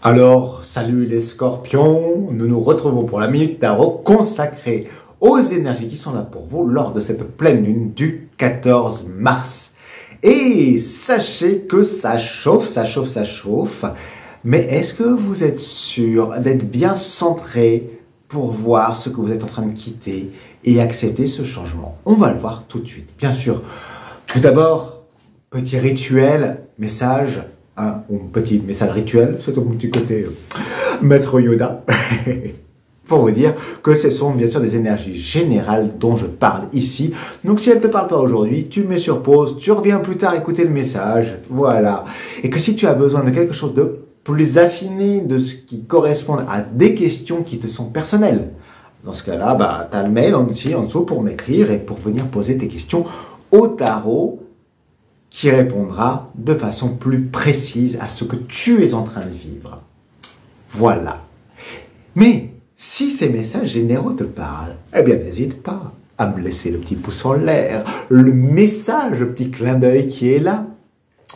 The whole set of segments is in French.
Alors, salut les scorpions, nous nous retrouvons pour la Minute Tarot consacrée aux énergies qui sont là pour vous lors de cette pleine lune du 14 mars. Et sachez que ça chauffe, ça chauffe, ça chauffe. Mais est-ce que vous êtes sûr d'être bien centré pour voir ce que vous êtes en train de quitter et accepter ce changement? On va le voir tout de suite. Bien sûr, tout d'abord, petit rituel, message. Un petit message rituel, c'est mon petit côté maître Yoda, pour vous dire que ce sont bien sûr des énergies générales dont je parle ici. Donc si elles ne te parlent pas aujourd'hui, tu mets sur pause, tu reviens plus tard écouter le message, voilà. Et que si tu as besoin de quelque chose de plus affiné, de ce qui correspond à des questions qui te sont personnelles, dans ce cas-là, tu as le mail en dessous pour m'écrire et pour venir poser tes questions au tarot, qui répondra de façon plus précise à ce que tu es en train de vivre. Voilà. Mais si ces messages généraux te parlent, eh bien n'hésite pas à me laisser le petit pouce en l'air, le message, le petit clin d'œil qui est là.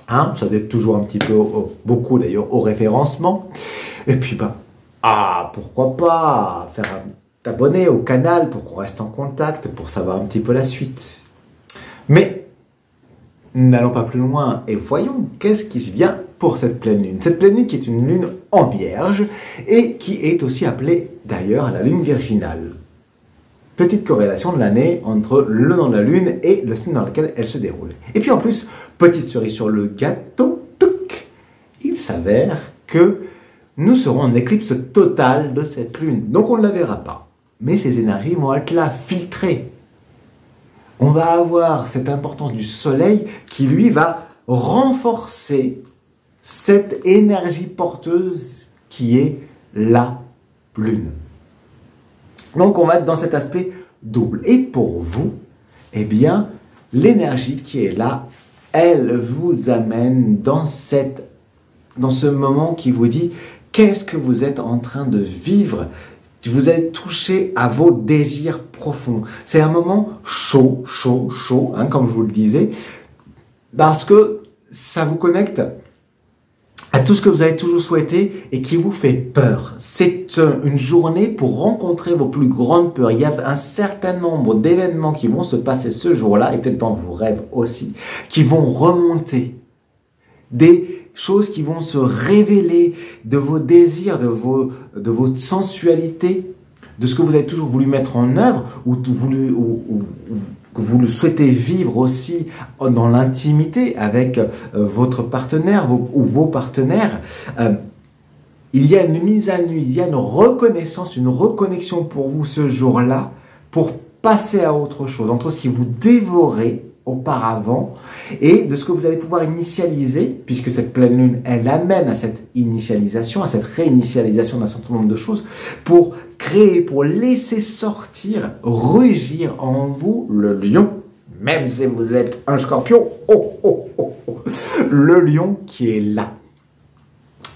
Ça aide toujours un petit peu, beaucoup d'ailleurs, au référencement. Et puis pourquoi pas t'abonner au canal pour qu'on reste en contact, pour savoir un petit peu la suite. Mais n'allons pas plus loin et voyons qu'est-ce qui se vient pour cette pleine lune. Cette pleine lune qui est une lune en vierge et qui est aussi appelée d'ailleurs la lune virginale. Petite corrélation de l'année entre le nom de la lune et le signe dans lequel elle se déroule. Et puis en plus, petite cerise sur le gâteau, il s'avère que nous serons en éclipse totale de cette lune. Donc on ne la verra pas. Mais ces énergies vont être là, filtrées. On va avoir cette importance du soleil qui, lui, va renforcer cette énergie porteuse qui est la lune. Donc, on va être dans cet aspect double. Et pour vous, eh bien, l'énergie qui est là, elle vous amène dans ce moment qui vous dit qu'est-ce que vous êtes en train de vivre. Vous êtes touché à vos désirs profonds. C'est un moment chaud, comme je vous le disais, parce que ça vous connecte à tout ce que vous avez toujours souhaité et qui vous fait peur. C'est une journée pour rencontrer vos plus grandes peurs. Il y a un certain nombre d'événements qui vont se passer ce jour-là, et peut-être dans vos rêves aussi, qui vont remonter. Des choses qui vont se révéler de vos désirs, de votre sensualité, de ce que vous avez toujours voulu mettre en œuvre ou que vous le souhaitez vivre aussi dans l'intimité avec votre partenaire ou vos partenaires. Il y a une mise à nu, il y a une reconnaissance, une reconnexion pour vous ce jour-là pour passer à autre chose, entre ce qui vous dévorait auparavant et de ce que vous allez pouvoir initialiser, puisque cette pleine lune, elle amène à cette initialisation, à cette réinitialisation d'un certain nombre de choses, pour créer, pour laisser sortir, rugir en vous le lion, même si vous êtes un scorpion, le lion qui est là,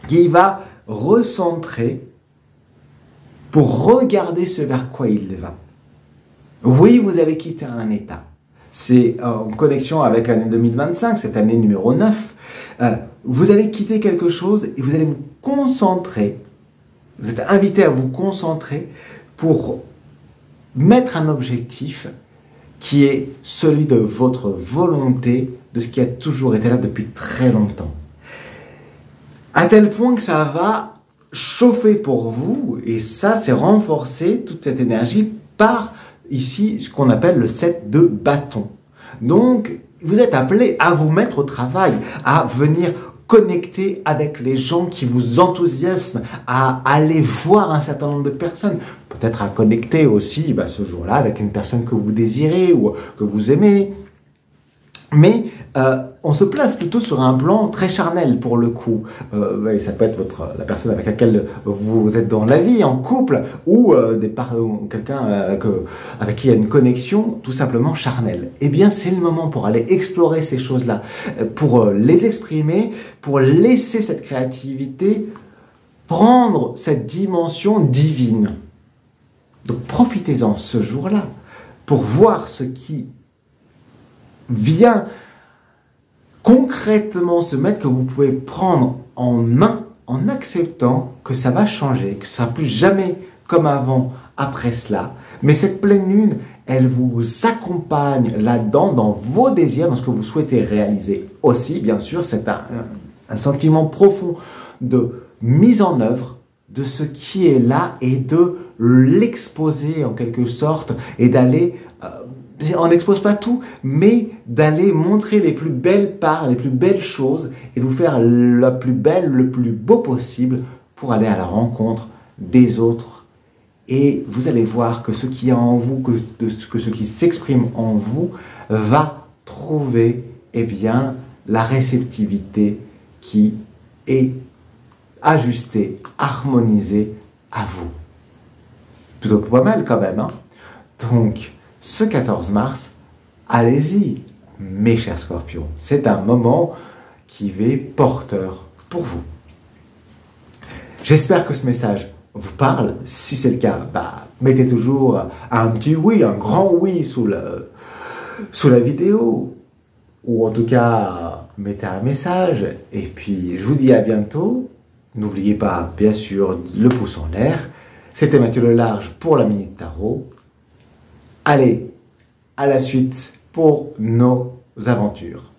qui va recentrer pour regarder ce vers quoi il va. Oui, vous avez quitté un état. C'est en connexion avec l'année 2025, cette année numéro 9. Vous allez quitter quelque chose et vous allez vous concentrer. Vous êtes invité à vous concentrer pour mettre un objectif qui est celui de votre volonté, de ce qui a toujours été là depuis très longtemps. À tel point que ça va chauffer pour vous, et ça, c'est renforcer toute cette énergie par ici ce qu'on appelle le 7 de bâton. Donc, vous êtes appelé à vous mettre au travail, à venir connecter avec les gens qui vous enthousiasment, à aller voir un certain nombre de personnes, peut-être à connecter aussi ce jour-là avec une personne que vous désirez ou que vous aimez. Mais on se place plutôt sur un plan très charnel pour le coup. Ça peut être la personne avec laquelle vous êtes dans la vie, en couple, ou quelqu'un avec qui il y a une connexion tout simplement charnelle. Eh bien, c'est le moment pour aller explorer ces choses-là, pour les exprimer, pour laisser cette créativité prendre cette dimension divine. Donc, profitez-en ce jour-là pour voir ce qui vient concrètement se mettre, que vous pouvez prendre en main en acceptant que ça va changer, que ça ne sera plus jamais comme avant après cela. Mais cette pleine lune, elle vous accompagne là-dedans, dans vos désirs, dans ce que vous souhaitez réaliser aussi. Bien sûr, c'est un sentiment profond de mise en œuvre de ce qui est là et de l'exposer en quelque sorte et d'aller, on n'expose pas tout, mais d'aller montrer les plus belles parts, les plus belles choses et de vous faire la plus belle, le plus beau possible pour aller à la rencontre des autres. Et vous allez voir que ce qui est en vous, que ce qui s'exprime en vous va trouver eh bien, la réceptivité qui est ajustée, harmonisée à vous. Plutôt pas mal quand même. Hein. Donc, ce 14 mars, allez-y, mes chers scorpions. C'est un moment qui est porteur pour vous. J'espère que ce message vous parle. Si c'est le cas, mettez toujours un petit oui, un grand oui sous la vidéo. Ou en tout cas, mettez un message. Et puis, je vous dis à bientôt. N'oubliez pas, bien sûr, le pouce en l'air. C'était Mathieu Lelarge pour la Minute Tarot. Allez, à la suite pour nos aventures.